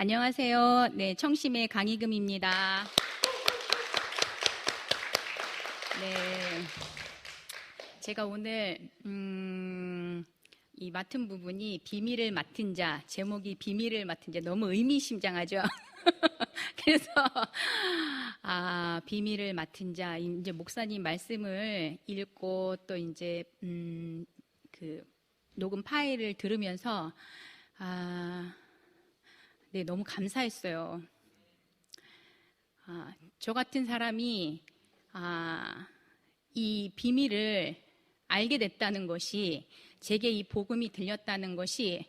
안녕하세요. 네, 청심의 강희금입니다. 네, 제가 오늘 이 맡은 부분이 비밀을 맡은 자, 제목이 비밀을 맡은 자, 너무 의미심장하죠. 그래서 비밀을 맡은 자, 이제 목사님 말씀을 읽고 또 이제 그 녹음 파일을 들으면서 네, 너무 감사했어요. 저 같은 사람이 이 비밀을 알게 됐다는 것이, 제게 이 복음이 들렸다는 것이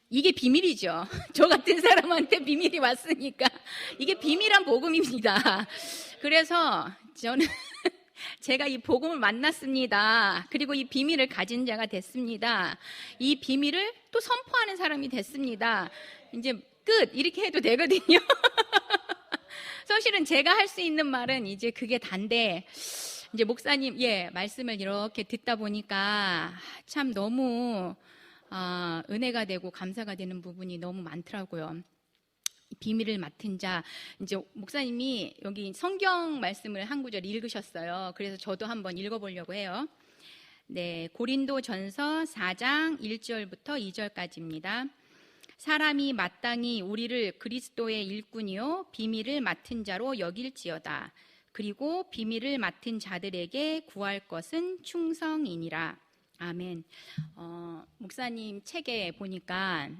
이게 비밀이죠. 저 같은 사람한테 비밀이 왔으니까 이게 비밀한 복음입니다. 그래서 저는 제가 이 복음을 만났습니다. 그리고 이 비밀을 가진 자가 됐습니다. 이 비밀을 또 선포하는 사람이 됐습니다. 이제 끝! 이렇게 해도 되거든요. 사실은 제가 할 수 있는 말은 이제 그게 단데, 이제 목사님, 말씀을 이렇게 듣다 보니까 참 너무, 은혜가 되고 감사가 되는 부분이 너무 많더라고요. 비밀을 맡은 자, 이제 목사님이 여기 성경 말씀을 한 구절 읽으셨어요. 그래서 저도 한번 읽어보려고 해요. 네, 고린도전서 4장 1절부터 2절까지입니다. 사람이 마땅히 우리를 그리스도의 일꾼이요 비밀을 맡은 자로 여길지어다. 그리고 비밀을 맡은 자들에게 구할 것은 충성이니라. 아멘. 목사님 책에 보니까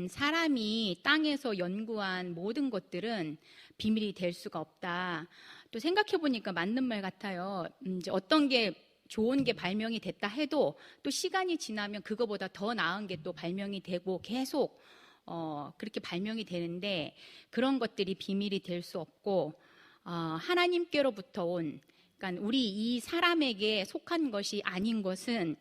사람이 땅에서 연구한 모든 것들은 비밀이 될 수가 없다. 또 생각해 보니까 맞는 말 같아요. 이제 어떤 게 좋은 게 발명이 됐다 해도 또 시간이 지나면 그거보다 더 나은 게 또 발명이 되고 계속 그렇게 발명이 되는데, 그런 것들이 비밀이 될 수 없고 하나님께로부터 온, 그러니까 우리 이 사람에게 속한 것이 아닌 것은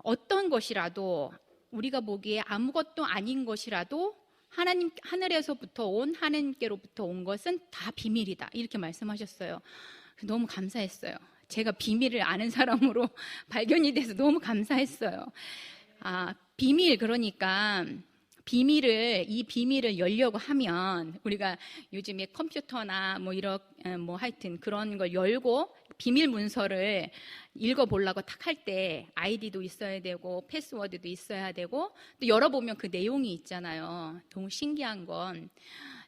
어떤 것이라도, 우리가 보기에 아무것도 아닌 것이라도 하나님, 하늘에서부터 온, 하나님께로부터 온 것은 다 비밀이다, 이렇게 말씀하셨어요. 너무 감사했어요. 제가 비밀을 아는 사람으로 발견이 돼서 너무 감사했어요. 비밀, 그러니까 이 비밀을 열려고 하면 우리가 요즘에 컴퓨터나 하여튼 그런 걸 열고 비밀 문서를 읽어보려고 딱 할 때 아이디도 있어야 되고 패스워드도 있어야 되고, 또 열어보면 그 내용이 있잖아요. 너무 신기한 건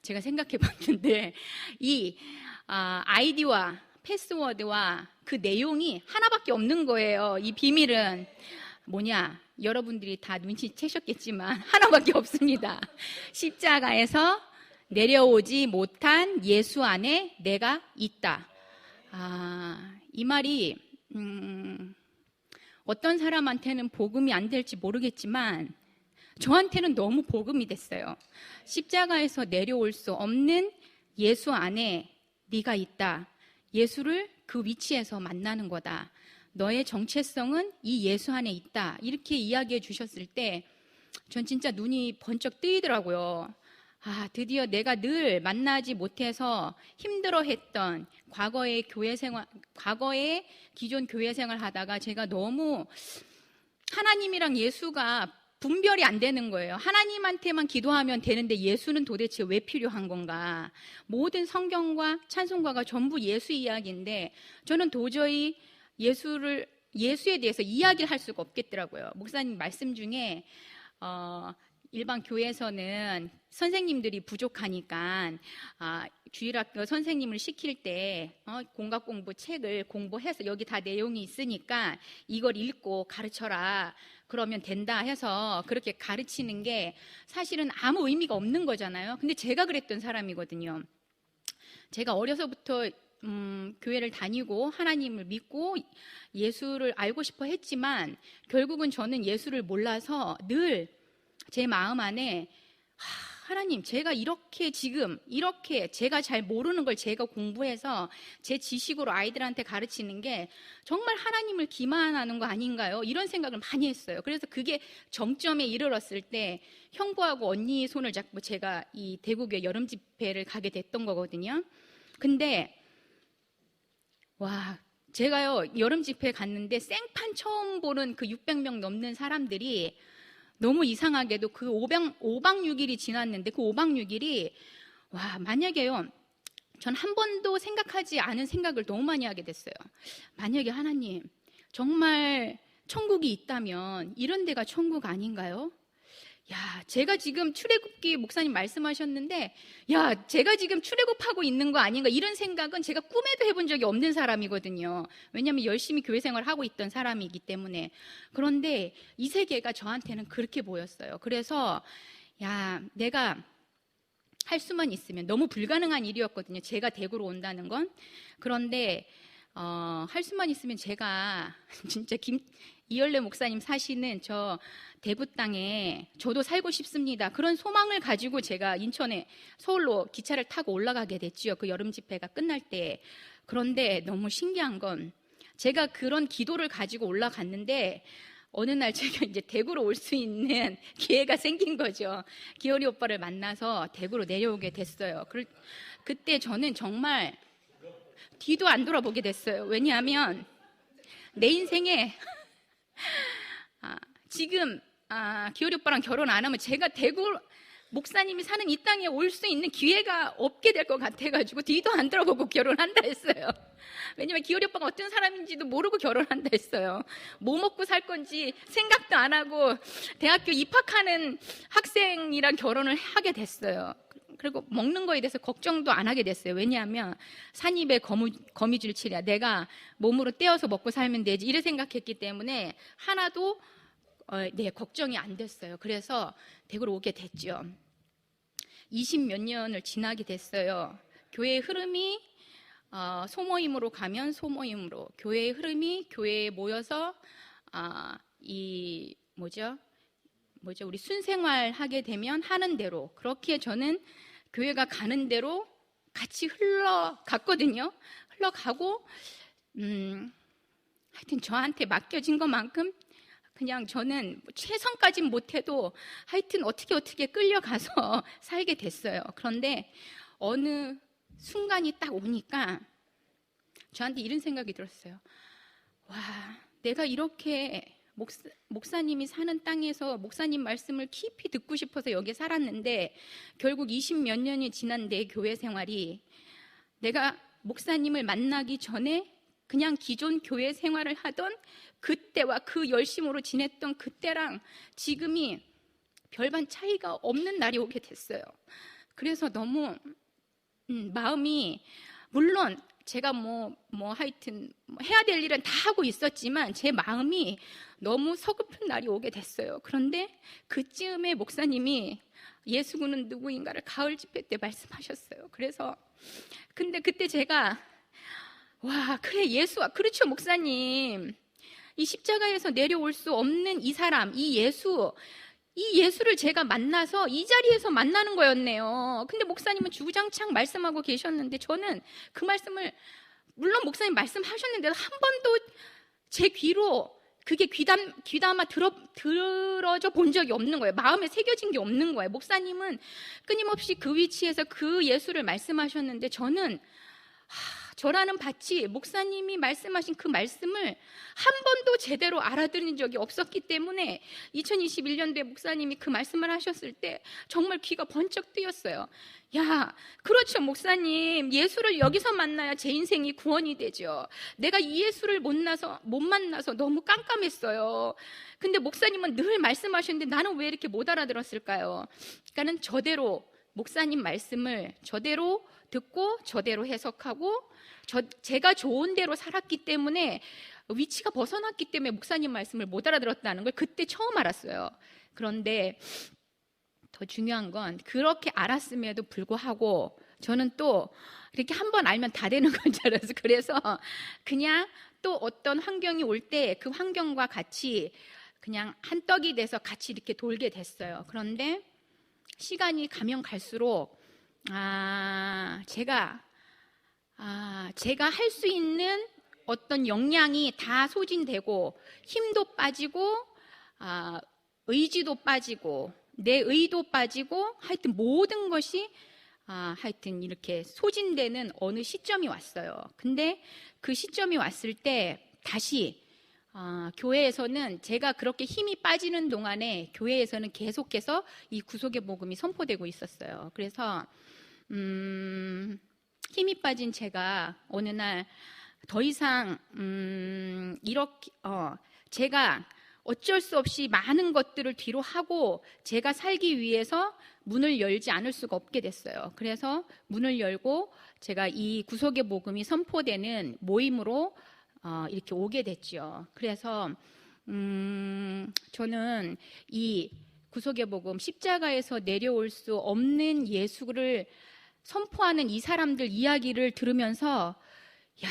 제가 생각해 봤는데, 이 아이디와 패스워드와 그 내용이 하나밖에 없는 거예요. 이 비밀은 뭐냐? 여러분들이 다 눈치채셨겠지만 하나밖에 없습니다. 십자가에서 내려오지 못한 예수 안에 내가 있다. 이 말이 어떤 사람한테는 복음이 안 될지 모르겠지만 저한테는 너무 복음이 됐어요. 십자가에서 내려올 수 없는 예수 안에 네가 있다. 예수를 그 위치에서 만나는 거다. 너의 정체성은 이 예수 안에 있다. 이렇게 이야기해 주셨을 때 전 진짜 눈이 번쩍 뜨이더라고요. 드디어 내가 늘 만나지 못해서 힘들어했던 과거의 기존 교회 생활 하다가 제가 너무 하나님이랑 예수가 분별이 안 되는 거예요. 하나님한테만 기도하면 되는데 예수는 도대체 왜 필요한 건가? 모든 성경과 찬송가가 전부 예수 이야기인데 저는 도저히 예수에 대해서 이야기를 할 수가 없겠더라고요. 목사님 말씀 중에 일반 교회에서는 선생님들이 부족하니까 주일학교 선생님을 시킬 때 공각 공부 책을 공부해서 여기 다 내용이 있으니까 이걸 읽고 가르쳐라, 그러면 된다 해서 그렇게 가르치는 게 사실은 아무 의미가 없는 거잖아요. 근데 제가 그랬던 사람이거든요. 제가 어려서부터 교회를 다니고 하나님을 믿고 예수를 알고 싶어 했지만 결국은 저는 예수를 몰라서 늘 제 마음 안에 하나님, 제가 이렇게 제가 잘 모르는 걸 제가 공부해서 제 지식으로 아이들한테 가르치는 게 정말 하나님을 기만하는 거 아닌가요? 이런 생각을 많이 했어요. 그래서 그게 정점에 이르렀을 때 형부하고 언니 손을 잡고 제가 이 대구교회 여름 집회를 가게 됐던 거거든요. 근데 제가요 여름 집회 갔는데 생판 처음 보는 그 600명 넘는 사람들이 너무 이상하게도 그 5박 6일이 지났는데 그 5박 6일이 만약에요, 전 한 번도 생각하지 않은 생각을 너무 많이 하게 됐어요. 만약에 하나님 정말 천국이 있다면 이런 데가 천국 아닌가요? 제가 지금 출애굽기 목사님 말씀하셨는데 제가 지금 출애굽하고 있는 거 아닌가, 이런 생각은 제가 꿈에도 해본 적이 없는 사람이거든요. 왜냐하면 열심히 교회 생활하고 있던 사람이기 때문에. 그런데 이 세계가 저한테는 그렇게 보였어요. 그래서 내가 할 수만 있으면, 너무 불가능한 일이었거든요, 제가 대구로 온다는 건. 그런데 할 수만 있으면 제가 진짜 이열래 목사님 사시는 저 대구 땅에 저도 살고 싶습니다, 그런 소망을 가지고 제가 인천에 서울로 기차를 타고 올라가게 됐지요, 그 여름 집회가 끝날 때. 그런데 너무 신기한 건 제가 그런 기도를 가지고 올라갔는데 어느 날 제가 이제 대구로 올 수 있는 기회가 생긴 거죠. 기열이 오빠를 만나서 대구로 내려오게 됐어요. 그때 저는 정말 뒤도 안 돌아보게 됐어요. 왜냐하면 내 인생에 지금 기열이 오빠랑 결혼 안 하면 제가 대구 목사님이 사는 이 땅에 올 수 있는 기회가 없게 될 것 같아가지고 뒤도 안 돌아보고 결혼한다 했어요. 왜냐면 기열이 오빠가 어떤 사람인지도 모르고 결혼한다 했어요. 뭐 먹고 살 건지 생각도 안 하고 대학교 입학하는 학생이랑 결혼을 하게 됐어요. 그리고 먹는 거에 대해서 걱정도 안 하게 됐어요. 왜냐하면 산입에 거미줄 치랴, 내가 몸으로 떼어서 먹고 살면 되지, 이래 생각했기 때문에 하나도 걱정이 안 됐어요. 그래서 대구로 오게 됐죠. 20몇 년을 지나게 됐어요. 교회의 흐름이 소모임으로 가면 소모임으로, 교회의 흐름이 교회에 모여서 우리 순생활 하게 되면 하는 대로, 그렇게 저는 교회가 가는 대로 같이 흘러갔거든요. 흘러가고 하여튼 저한테 맡겨진 것만큼 그냥 저는 최선까지는 못해도 하여튼 어떻게 끌려가서 살게 됐어요. 그런데 어느 순간이 딱 오니까 저한테 이런 생각이 들었어요. 내가 이렇게 목사님이 사는 땅에서 목사님 말씀을 깊이 듣고 싶어서 여기 살았는데 결국 20몇 년이 지난 내 교회 생활이, 내가 목사님을 만나기 전에 그냥 기존 교회 생활을 하던 그때와 그 열심으로 지냈던 그때랑 지금이 별반 차이가 없는 날이 오게 됐어요. 그래서 너무 마음이, 물론 제가 하여튼 해야 될 일은 다 하고 있었지만 제 마음이 너무 서글픈 날이 오게 됐어요. 그런데 그쯤에 목사님이 예수군은 누구인가를 가을 집회 때 말씀하셨어요. 근데 그때 제가 그래, 예수와, 그렇죠 목사님, 이 십자가에서 내려올 수 없는 이 사람, 이 예수를 제가 만나서 이 자리에서 만나는 거였네요. 근데 목사님은 주구장창 말씀하고 계셨는데 저는 그 말씀을, 물론 목사님 말씀하셨는데도 한 번도 제 귀로 그게 귀담아 들어져 본 적이 없는 거예요. 마음에 새겨진 게 없는 거예요. 목사님은 끊임없이 그 위치에서 그 예수를 말씀하셨는데 저는 저라는 밭이 목사님이 말씀하신 그 말씀을 한 번도 제대로 알아들은 적이 없었기 때문에 2021년도에 목사님이 그 말씀을 하셨을 때 정말 귀가 번쩍 뜨였어요. 그렇죠 목사님, 예수를 여기서 만나야 제 인생이 구원이 되죠. 내가 이 예수를 못 만나서 너무 깜깜했어요. 근데 목사님은 늘 말씀하셨는데 나는 왜 이렇게 못 알아들었을까요? 그러니까는 저대로 목사님 말씀을 저대로 듣고 저대로 해석하고 제가 좋은 대로 살았기 때문에, 위치가 벗어났기 때문에 목사님 말씀을 못 알아들었다는 걸 그때 처음 알았어요. 그런데 더 중요한 건 그렇게 알았음에도 불구하고 저는 또 이렇게 한번 알면 다 되는 건 줄 알았어요. 그래서 그냥 또 어떤 환경이 올 때 그 환경과 같이 그냥 한 떡이 돼서 같이 이렇게 돌게 됐어요. 그런데 시간이 가면 갈수록 제가 할 수 있는 어떤 역량이 다 소진되고 힘도 빠지고 의지도 빠지고 내 의도 빠지고 하여튼 모든 것이 하여튼 이렇게 소진되는 어느 시점이 왔어요. 근데 그 시점이 왔을 때 다시 교회에서는 제가 그렇게 힘이 빠지는 동안에 교회에서는 계속해서 이 구속의 복음이 선포되고 있었어요. 그래서 힘이 빠진 제가 어느 날 더 이상 이렇게 제가 어쩔 수 없이 많은 것들을 뒤로 하고 제가 살기 위해서 문을 열지 않을 수가 없게 됐어요. 그래서 문을 열고 제가 이 구속의 복음이 선포되는 모임으로 이렇게 오게 됐죠. 그래서 저는 이 구속의 복음, 십자가에서 내려올 수 없는 예수를 선포하는 이 사람들 이야기를 들으면서 야,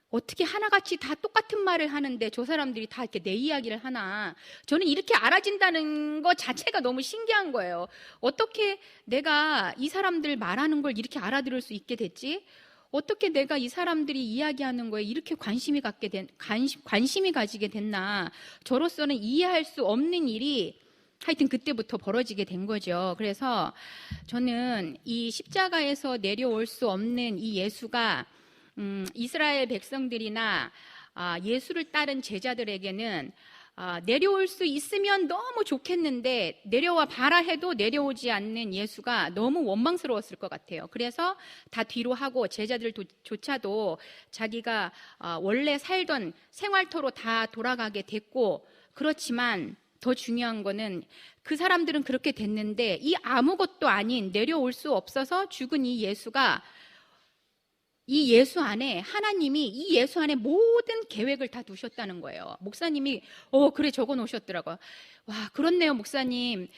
어떻게 하나같이 다 똑같은 말을 하는데 저 사람들이 다 이렇게 내 이야기를 하나. 저는 이렇게 알아진다는 것 자체가 너무 신기한 거예요. 어떻게 내가 이 사람들 말하는 걸 이렇게 알아들을 수 있게 됐지? 어떻게 내가 이 사람들이 이야기하는 거에 이렇게 관심이 가지게 됐나. 저로서는 이해할 수 없는 일이 하여튼 그때부터 벌어지게 된 거죠. 그래서 저는 이 십자가에서 내려올 수 없는 이 예수가 이스라엘 백성들이나 예수를 따른 제자들에게는 내려올 수 있으면 너무 좋겠는데 내려와 봐라 해도 내려오지 않는 예수가 너무 원망스러웠을 것 같아요. 그래서 다 뒤로 하고 제자들조차도 자기가 원래 살던 생활터로 다 돌아가게 됐고, 그렇지만 더 중요한 거는 그 사람들은 그렇게 됐는데 이 아무것도 아닌 내려올 수 없어서 죽은 이 예수가 이 예수 안에 하나님이 이 예수 안에 모든 계획을 다 두셨다는 거예요. 목사님이 그래 적어 놓으셨더라고요. 와, 그렇네요 목사님.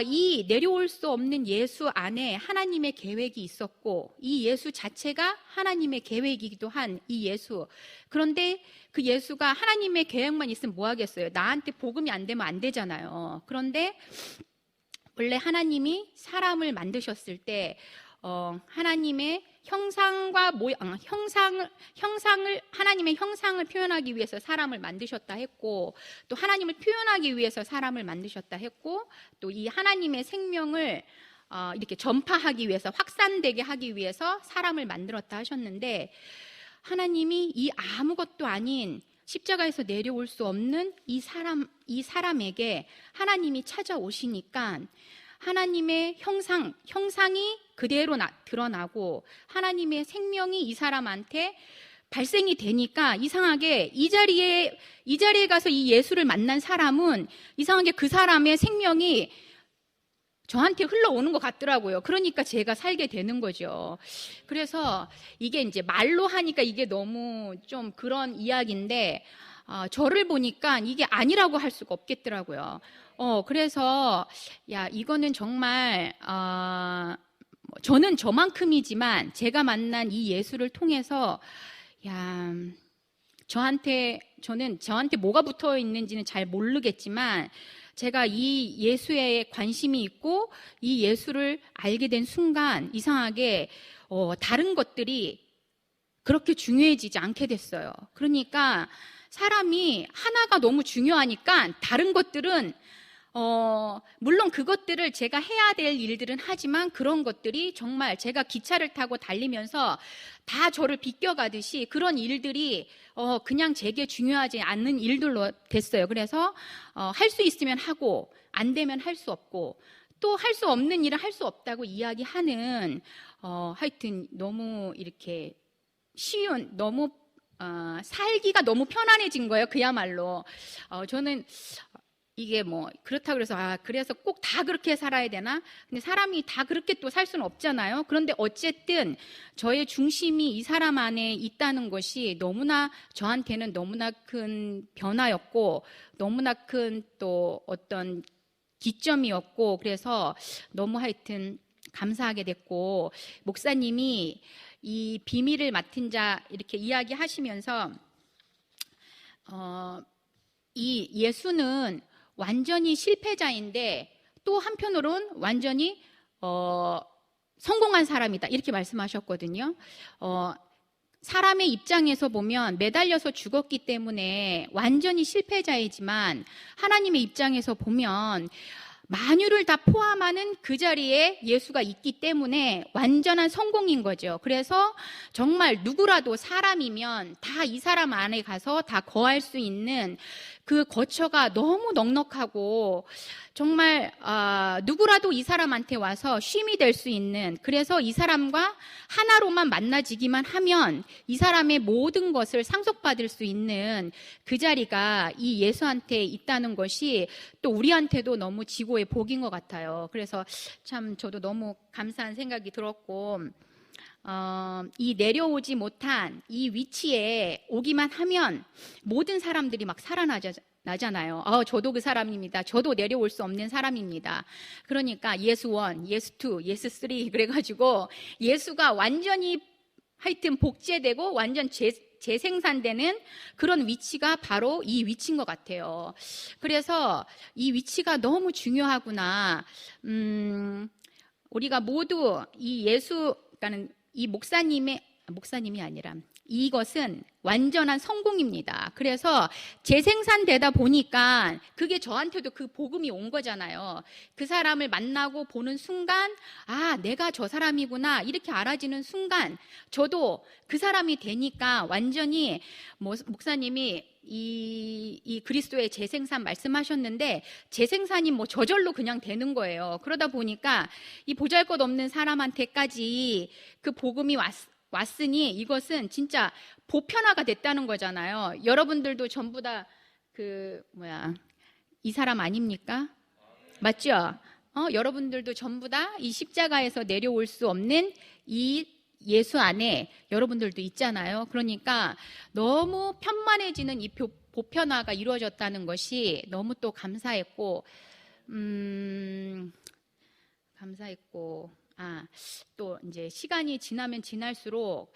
이 내려올 수 없는 예수 안에 하나님의 계획이 있었고 이 예수 자체가 하나님의 계획이기도 한 이 예수. 그런데 그 예수가 하나님의 계획만 있으면 뭐 하겠어요? 나한테 복음이 안 되면 안 되잖아요. 그런데 원래 하나님이 사람을 만드셨을 때 하나님의 형상과 하나님의 형상을 표현하기 위해서 사람을 만드셨다 했고, 또 하나님을 표현하기 위해서 사람을 만드셨다 했고, 또 이 하나님의 생명을 이렇게 전파하기 위해서, 확산되게 하기 위해서 사람을 만들었다 하셨는데, 하나님이 이 아무것도 아닌 십자가에서 내려올 수 없는 이 사람에게 하나님이 찾아오시니까 하나님의 형상이 그대로 드러나고 하나님의 생명이 이 사람한테 발생이 되니까 이상하게 이 자리에 가서 이 예수를 만난 사람은 이상하게 그 사람의 생명이 저한테 흘러오는 것 같더라고요. 그러니까 제가 살게 되는 거죠. 그래서 이게 이제 말로 하니까 이게 너무 좀 그런 이야기인데 저를 보니까 이게 아니라고 할 수가 없겠더라고요. 그래서 이거는 정말 저는 저만큼이지만 제가 만난 이 예수를 통해서 저한테 뭐가 붙어 있는지는 잘 모르겠지만 제가 이 예수에 관심이 있고 이 예수를 알게 된 순간 이상하게 다른 것들이 그렇게 중요해지지 않게 됐어요. 그러니까 사람이 하나가 너무 중요하니까 다른 것들은 물론 그것들을 제가 해야 될 일들은 하지만 그런 것들이 정말 제가 기차를 타고 달리면서 다 저를 비껴가듯이 그런 일들이 그냥 제게 중요하지 않는 일들로 됐어요. 그래서 할 수 있으면 하고 안 되면 할 수 없고 또 할 수 없는 일은 할 수 없다고 이야기하는 하여튼 너무 이렇게 쉬운 너무 살기가 너무 편안해진 거예요. 그야말로 저는 이게 뭐 그렇다 그래서 그래서 꼭 다 그렇게 살아야 되나? 근데 사람이 다 그렇게 또 살 수는 없잖아요. 그런데 어쨌든 저의 중심이 이 사람 안에 있다는 것이 너무나 저한테는 너무나 큰 변화였고 너무나 큰 또 어떤 기점이었고 그래서 너무 하여튼 감사하게 됐고 목사님이 이 비밀을 맡은 자 이렇게 이야기하시면서 이 예수는 완전히 실패자인데 또 한편으로는 완전히 성공한 사람이다 이렇게 말씀하셨거든요. 사람의 입장에서 보면 매달려서 죽었기 때문에 완전히 실패자이지만 하나님의 입장에서 보면 만유를 다 포함하는 그 자리에 예수가 있기 때문에 완전한 성공인 거죠. 그래서 정말 누구라도 사람이면 다 이 사람 안에 가서 다 거할 수 있는 그 거처가 너무 넉넉하고 정말 누구라도 이 사람한테 와서 쉼이 될 수 있는, 그래서 이 사람과 하나로만 만나지기만 하면 이 사람의 모든 것을 상속받을 수 있는 그 자리가 이 예수한테 있다는 것이 또 우리한테도 너무 지고의 복인 것 같아요. 그래서 참 저도 너무 감사한 생각이 들었고, 이 내려오지 못한 이 위치에 오기만 하면 모든 사람들이 막 살아나잖아요. 저도 그 사람입니다. 저도 내려올 수 없는 사람입니다. 그러니까 예수 1, 예수 2, 예수 3 그래가지고 예수가 완전히 하여튼 복제되고 완전 재생산되는 그런 위치가 바로 이 위치인 것 같아요. 그래서 이 위치가 너무 중요하구나. 우리가 모두 이 예수, 그러니까는 이 목사님이 아니라 이것은 완전한 성공입니다. 그래서 재생산되다 보니까 그게 저한테도 그 복음이 온 거잖아요. 그 사람을 만나고 보는 순간, 내가 저 사람이구나 이렇게 알아지는 순간 저도 그 사람이 되니까 완전히 목사님이 이 그리스도의 재생산 말씀하셨는데 재생산이 저절로 그냥 되는 거예요. 그러다 보니까 이 보잘것없는 사람한테까지 그 복음이 왔으니 이것은 진짜 보편화가 됐다는 거잖아요. 여러분들도 전부 다 이 사람 아닙니까? 맞죠? 여러분들도 전부 다 이 십자가에서 내려올 수 없는 이 예수 안에 여러분들도 있잖아요. 그러니까 너무 편만해지는 이 보편화가 이루어졌다는 것이 너무 또 감사했고, 또 이제 시간이 지나면 지날수록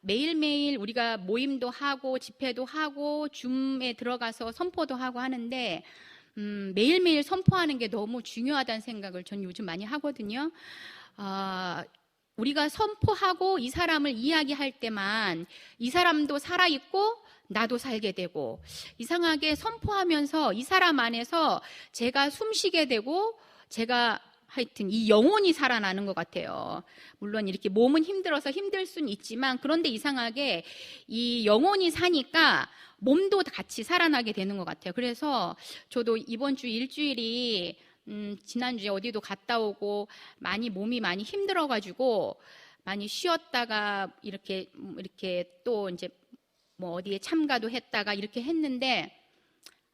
매일매일 우리가 모임도 하고 집회도 하고 줌에 들어가서 선포도 하고 하는데 매일매일 선포하는 게 너무 중요하다는 생각을 전 요즘 많이 하거든요. 우리가 선포하고 이 사람을 이야기할 때만 이 사람도 살아있고 나도 살게 되고, 이상하게 선포하면서 이 사람 안에서 제가 숨쉬게 되고 제가 하여튼 이 영혼이 살아나는 것 같아요. 물론 이렇게 몸은 힘들어서 힘들 수는 있지만, 그런데 이상하게 이 영혼이 사니까 몸도 같이 살아나게 되는 것 같아요. 그래서 저도 이번 주 일주일이 지난주에 어디도 갔다 오고 몸이 많이 힘들어가지고 많이 쉬었다가 이렇게 또 이제 어디에 참가도 했다가 이렇게 했는데,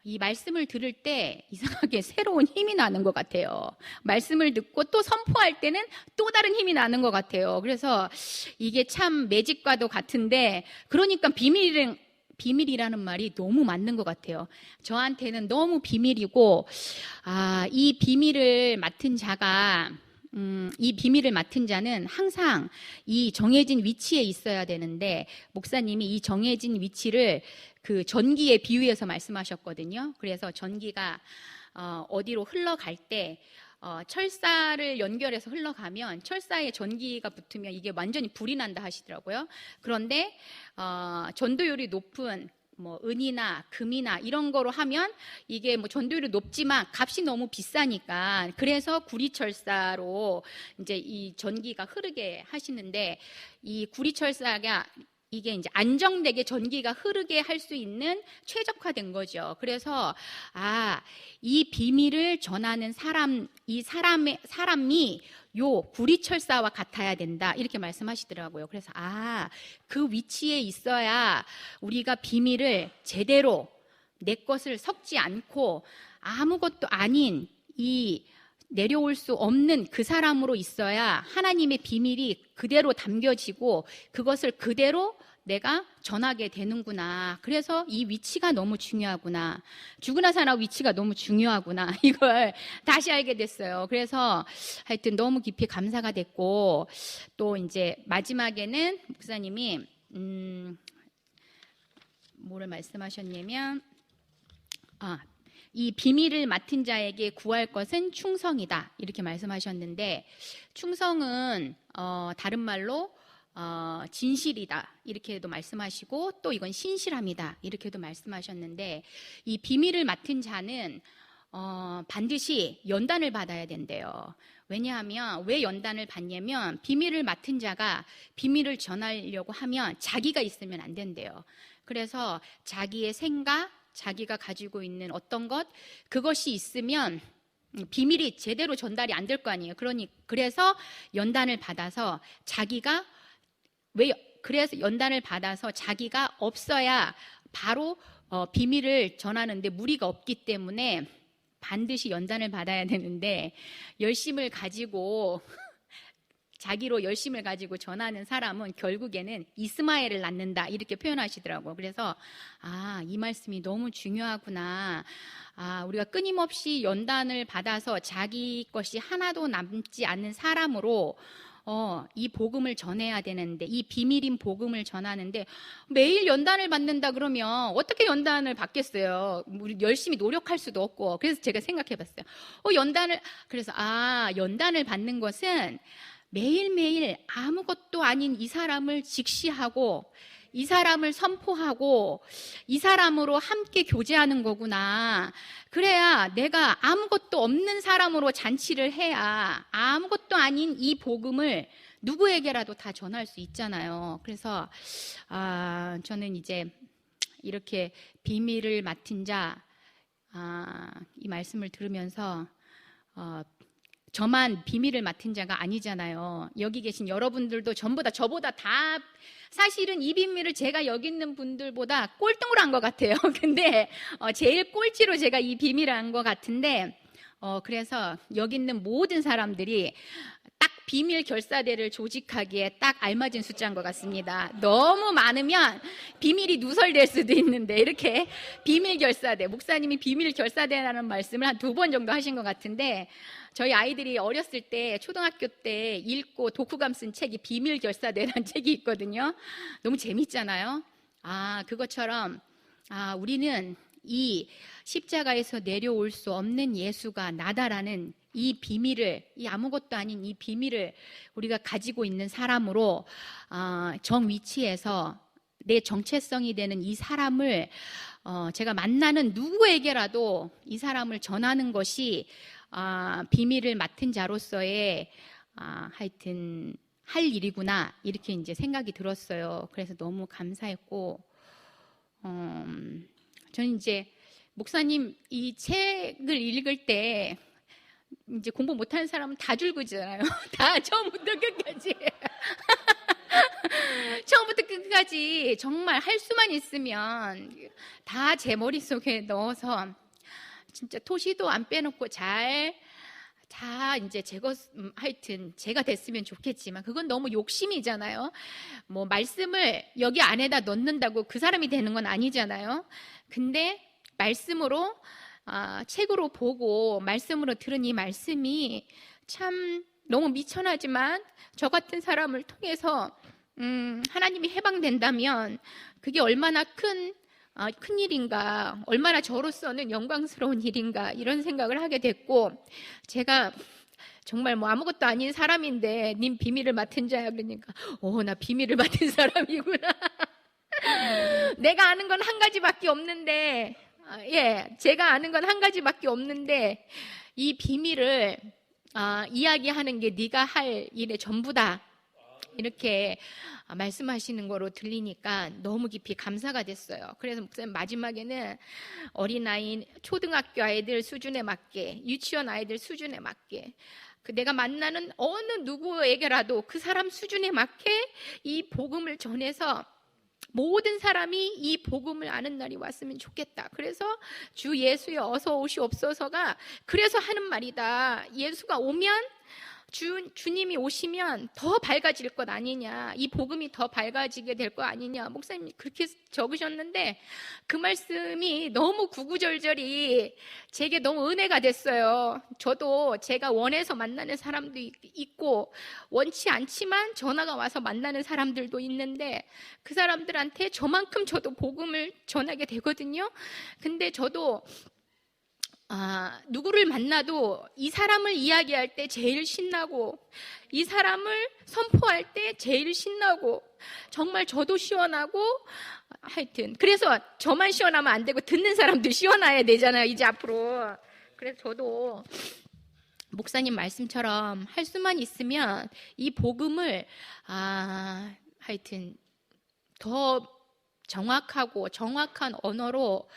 이 말씀을 들을 때 이상하게 새로운 힘이 나는 것 같아요. 말씀을 듣고 또 선포할 때는 또 다른 힘이 나는 것 같아요. 그래서 이게 참 매직과도 같은데, 그러니까 비밀이라는 말이 너무 맞는 것 같아요. 저한테는 너무 비밀이고, 이 비밀을 맡은 자는 항상 이 정해진 위치에 있어야 되는데, 목사님이 이 정해진 위치를 그 전기에 비유해서 말씀하셨거든요. 그래서 전기가 어디로 흘러갈 때 철사를 연결해서 흘러가면 철사에 전기가 붙으면 이게 완전히 불이 난다 하시더라고요. 그런데 전도율이 높은 은이나 금이나 이런 거로 하면 이게 전도율이 높지만 값이 너무 비싸니까, 그래서 구리철사로 이제 이 전기가 흐르게 하시는데, 이 구리철사가 이게 이제 안정되게 전기가 흐르게 할 수 있는 최적화된 거죠. 그래서 이 비밀을 전하는 사람이 요 구리철사와 같아야 된다 이렇게 말씀하시더라고요. 그래서 그 위치에 있어야 우리가 비밀을 제대로 내 것을 섞지 않고 아무것도 아닌 이 내려올 수 없는 그 사람으로 있어야 하나님의 비밀이 그대로 담겨지고 그것을 그대로 내가 전하게 되는구나. 그래서 이 위치가 너무 중요하구나. 죽으나 사나 위치가 너무 중요하구나. 이걸 다시 알게 됐어요. 그래서 하여튼 너무 깊이 감사가 됐고, 또 이제 마지막에는 목사님이 뭐를 말씀하셨냐면, 이 비밀을 맡은 자에게 구할 것은 충성이다 이렇게 말씀하셨는데, 충성은 다른 말로 진실이다 이렇게도 말씀하시고, 또 이건 신실함이다 이렇게도 말씀하셨는데, 이 비밀을 맡은 자는 반드시 연단을 받아야 된대요. 왜냐하면 왜 연단을 받냐면 비밀을 맡은 자가 비밀을 전하려고 하면 자기가 있으면 안 된대요. 그래서 자기의 생각, 자기가 가지고 있는 어떤 것, 그것이 있으면 비밀이 제대로 전달이 안 될 거 아니에요. 그래서 연단을 받아서 그래서 연단을 받아서 자기가 없어야 바로 비밀을 전하는데 무리가 없기 때문에 반드시 연단을 받아야 되는데, 자기로 열심을 가지고 전하는 사람은 결국에는 이스마엘을 낳는다, 이렇게 표현하시더라고요. 그래서 이 말씀이 너무 중요하구나. 우리가 끊임없이 연단을 받아서 자기 것이 하나도 남지 않는 사람으로 이 복음을 전해야 되는데, 이 비밀인 복음을 전하는데 매일 연단을 받는다 그러면 어떻게 연단을 받겠어요? 우리 열심히 노력할 수도 없고. 그래서 제가 생각해 봤어요. 그래서 연단을 받는 것은 매일매일 아무것도 아닌 이 사람을 직시하고 이 사람을 선포하고 이 사람으로 함께 교제하는 거구나. 그래야 내가 아무것도 없는 사람으로 잔치를 해야 아무것도 아닌 이 복음을 누구에게라도 다 전할 수 있잖아요. 그래서 저는 이제 이렇게 비밀을 맡은 자, 이 말씀을 들으면서 저만 비밀을 맡은 자가 아니잖아요. 여기 계신 여러분들도 전부 다 저보다 다 사실은 이 비밀을 제가 여기 있는 분들보다 꼴등으로 한 것 같아요. 근데 제일 꼴찌로 제가 이 비밀을 한 것 같은데, 그래서 여기 있는 모든 사람들이 딱 비밀 결사대를 조직하기에 딱 알맞은 숫자인 것 같습니다. 너무 많으면 비밀이 누설될 수도 있는데, 이렇게 비밀 결사대, 목사님이 비밀 결사대라는 말씀을 한 2번 정도 하신 것 같은데, 저희 아이들이 어렸을 때 초등학교 때 읽고 독후감 쓴 책이 비밀 결사대라는 책이 있거든요. 너무 재밌잖아요. 그것처럼 우리는 이 십자가에서 내려올 수 없는 예수가 나다라는 이 비밀을, 이 아무것도 아닌 이 비밀을 우리가 가지고 있는 사람으로 정위치에서 내 정체성이 되는 이 사람을 제가 만나는 누구에게라도 이 사람을 전하는 것이 비밀을 맡은 자로서의 하여튼 할 일이구나, 이렇게 이제 생각이 들었어요. 그래서 너무 감사했고, 저는 이제 목사님 이 책을 읽을 때 이제 공부 못하는 사람은 다 줄거잖아요. 다 처음부터 끝까지. 처음부터 끝까지 정말 할 수만 있으면 다 제 머릿속에 넣어서 진짜 토시도 안 빼놓고 다 이제 하여튼 제가 됐으면 좋겠지만 그건 너무 욕심이잖아요. 뭐 말씀을 여기 안에다 넣는다고 그 사람이 되는 건 아니잖아요. 근데 말씀으로 책으로 보고 말씀으로 들은 이 말씀이 참 너무 미천하지만 저 같은 사람을 통해서 하나님이 해방된다면 그게 얼마나 큰 일인가, 얼마나 저로서는 영광스러운 일인가, 이런 생각을 하게 됐고, 제가 정말 뭐 아무것도 아닌 사람인데 님 비밀을 맡은 자야 그러니까 나 비밀을 맡은 사람이구나. 내가 아는 건 한 가지밖에 없는데, 제가 아는 건 한 가지밖에 없는데 이 비밀을 이야기하는 게 네가 할 일의 전부다, 이렇게 말씀하시는 거로 들리니까 너무 깊이 감사가 됐어요. 그래서 목사님 마지막에는 어린아이, 초등학교 아이들 수준에 맞게, 유치원 아이들 수준에 맞게, 내가 만나는 어느 누구에게라도 그 사람 수준에 맞게 이 복음을 전해서 모든 사람이 이 복음을 아는 날이 왔으면 좋겠다. 그래서 주 예수여 어서 오시옵소서가 그래서 하는 말이다. 예수가 오면 주님이 오시면 더 밝아질 것 아니냐, 이 복음이 더 밝아지게 될 것 아니냐, 목사님이 그렇게 적으셨는데 그 말씀이 너무 구구절절이 제게 너무 은혜가 됐어요. 저도 제가 원해서 만나는 사람도 있고 원치 않지만 전화가 와서 만나는 사람들도 있는데 그 사람들한테 저만큼 저도 복음을 전하게 되거든요. 근데 저도 누구를 만나도 이 사람을 이야기할 때 제일 신나고 이 사람을 선포할 때 제일 신나고 정말 저도 시원하고, 하여튼 그래서 저만 시원하면 안 되고 듣는 사람도 시원해야 되잖아요. 이제 앞으로 그래서 저도 목사님 말씀처럼 할 수만 있으면 이 복음을 하여튼 더 정확하고 정확한 언어로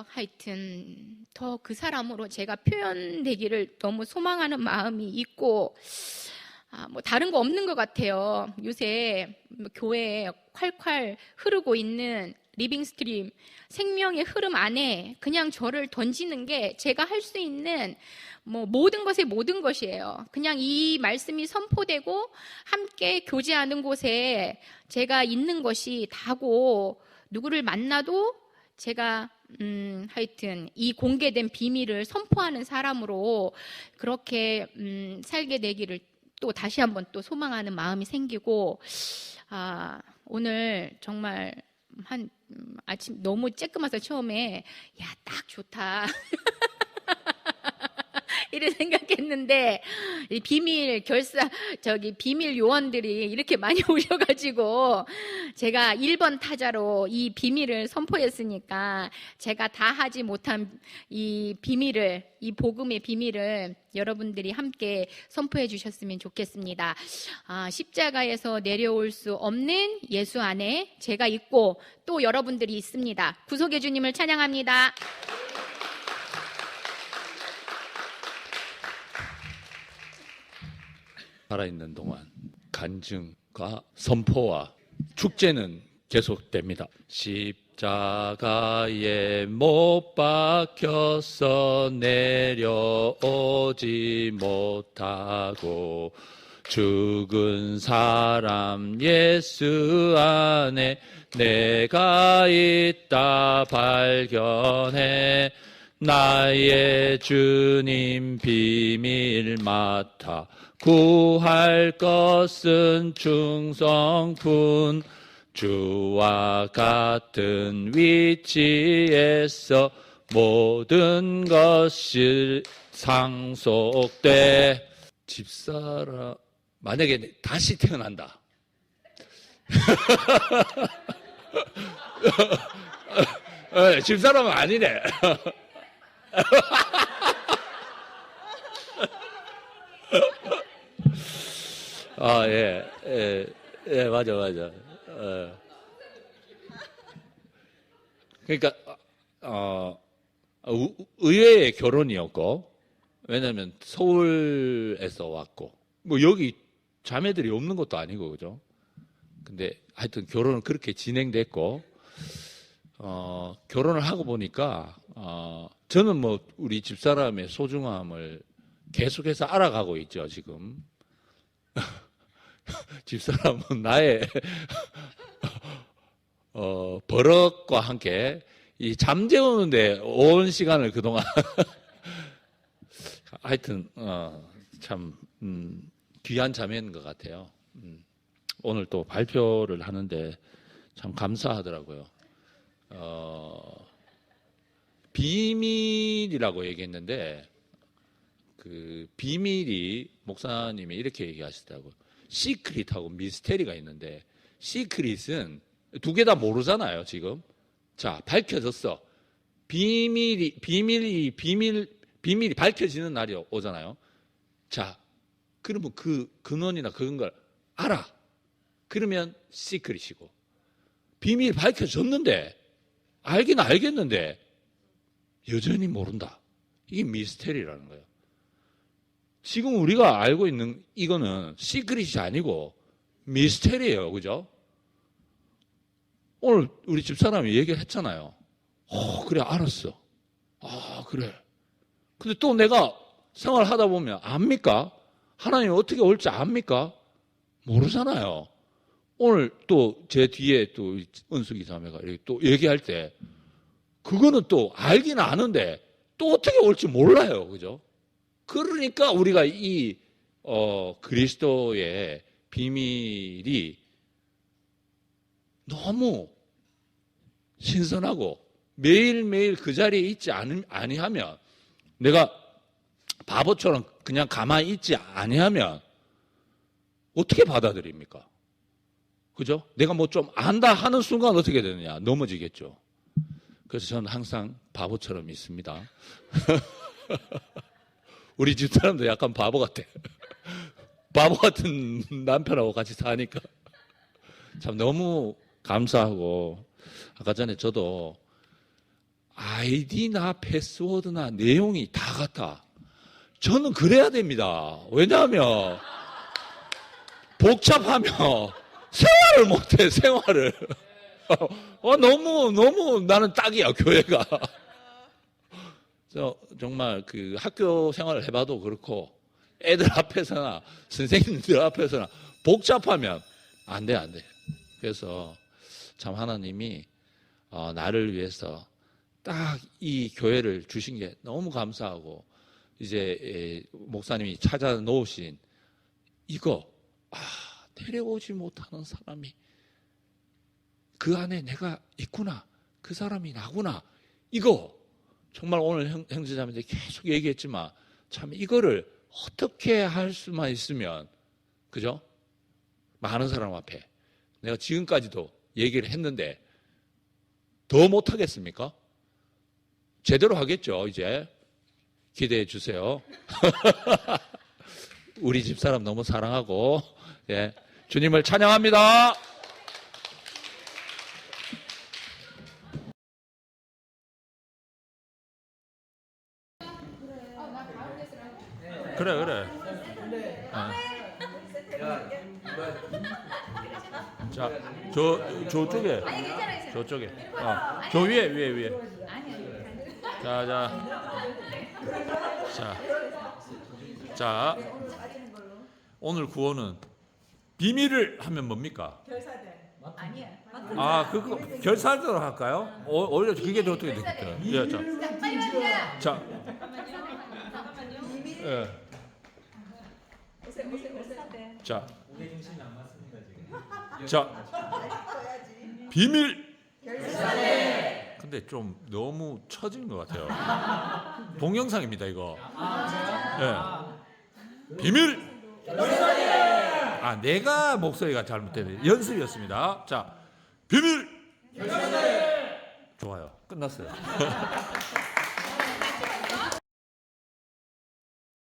하여튼 더 그 사람으로 제가 표현되기를 너무 소망하는 마음이 있고, 뭐 다른 거 없는 것 같아요. 요새 교회에 콸콸 흐르고 있는 리빙스트림 생명의 흐름 안에 그냥 저를 던지는 게 제가 할 수 있는 뭐 모든 것의 모든 것이에요. 그냥 이 말씀이 선포되고 함께 교제하는 곳에 제가 있는 것이 다고, 누구를 만나도 제가 하여튼 이 공개된 비밀을 선포하는 사람으로 그렇게 살게 되기를 또 다시 한번 또 소망하는 마음이 생기고, 오늘 정말 아침 너무 쬐끔해서 처음에 딱 좋다 이렇게 생각했는데, 이 비밀 요원들이 이렇게 많이 오셔가지고 제가 1번 타자로 이 비밀을 선포했으니까 제가 다 하지 못한 이 복음의 비밀을 여러분들이 함께 선포해 주셨으면 좋겠습니다. 십자가에서 내려올 수 없는 예수 안에 제가 있고 또 여러분들이 있습니다. 구속의 주님을 찬양합니다. 살아있는 동안 간증과 선포와 축제는 계속됩니다. 십자가에 못 박혀서 내려오지 못하고 죽은 사람 예수 안에 내가 있다 발견해 나의 주님 비밀 맡아 구할 것은 충성뿐 주와 같은 위치에서 모든 것이 상속돼. 집사람 만약에 다시 태어난다. 집사람은 아니네. 맞아. 그러니까, 의외의 결혼이었고, 왜냐면 서울에서 왔고, 뭐 여기 자매들이 없는 것도 아니고, 그죠? 근데 하여튼 결혼은 그렇게 진행됐고, 결혼을 하고 보니까, 저는 뭐 우리 집사람의 소중함을 계속해서 알아가고 있죠, 지금. 집사람은 나의 버럭과 함께 이 잠재우는데 온 시간을 그동안 하여튼 참 귀한 자매인 것 같아요. 오늘 또 발표를 하는데 참 감사하더라고요. 비밀이라고 얘기했는데 그 비밀이 목사님이 이렇게 얘기하시더라고요. 시크릿하고 미스테리가 있는데, 시크릿은 두 개 다 모르잖아요, 지금. 자, 밝혀졌어. 비밀이 밝혀지는 날이 오잖아요. 자, 그러면 그 근원이나 그런 걸 알아. 그러면 시크릿이고, 비밀이 밝혀졌는데, 알긴 알겠는데, 여전히 모른다. 이게 미스테리라는 거예요. 지금 우리가 알고 있는 이거는 시크릿이 아니고 미스테리예요. 그죠? 오늘 우리 집사람이 얘기를 했잖아요. 그래, 알았어. 그래. 근데 또 내가 생활하다 보면 압니까? 하나님이 어떻게 올지 압니까? 모르잖아요. 오늘 또 제 뒤에 또 은숙이 자매가 이렇게 또 얘기할 때 그거는 또 알기는 아는데 또 어떻게 올지 몰라요. 그죠? 그러니까 우리가 이 그리스도의 비밀이 너무 신선하고 매일매일 그 자리에 있지 아니하면, 내가 바보처럼 그냥 가만히 있지 아니하면 어떻게 받아들입니까? 그죠? 내가 뭐 좀 안다 하는 순간 어떻게 되느냐? 넘어지겠죠. 그래서 저는 항상 바보처럼 있습니다. 우리 집 사람도 약간 바보 같아. 바보 같은 남편하고 같이 사니까 참 너무 감사하고, 아까 전에 저도 아이디나 패스워드나 내용이 다 같아. 저는 그래야 됩니다. 왜냐하면 복잡하면 생활을 못해, 생활을. 너무 나는 딱이야, 교회가. 정말 그 학교 생활을 해봐도 그렇고, 애들 앞에서나 선생님들 앞에서나 복잡하면 안 돼, 안 돼. 그래서 참 하나님이 나를 위해서 딱 이 교회를 주신 게 너무 감사하고, 이제 목사님이 찾아 놓으신 이거, 데려오지 못하는 사람이 그 안에 내가 있구나, 그 사람이 나구나, 이거 정말 오늘 형제자매들 계속 얘기했지만 참 이거를 어떻게 할 수만 있으면, 그죠? 많은 사람 앞에 내가 지금까지도 얘기를 했는데 더 못하겠습니까? 제대로 하겠죠. 이제 기대해 주세요. 우리 집사람 너무 사랑하고, 예, 주님을 찬양합니다. 그래. 자, 저쪽에. 저 위에. 자, 오늘 구호는 비밀을 하면 뭡니까? 그거 결사대로 할까요? 오히려 그게 더 어떻게 되겠어요? 예, 자. 예. 자, 비밀. 근데 좀 너무 처진 것 같아요. 동영상입니다, 이거. 예. 비밀. 내가 목소리가 잘못되네. 연습이었습니다. 자, 비밀. 좋아요. 끝났어요.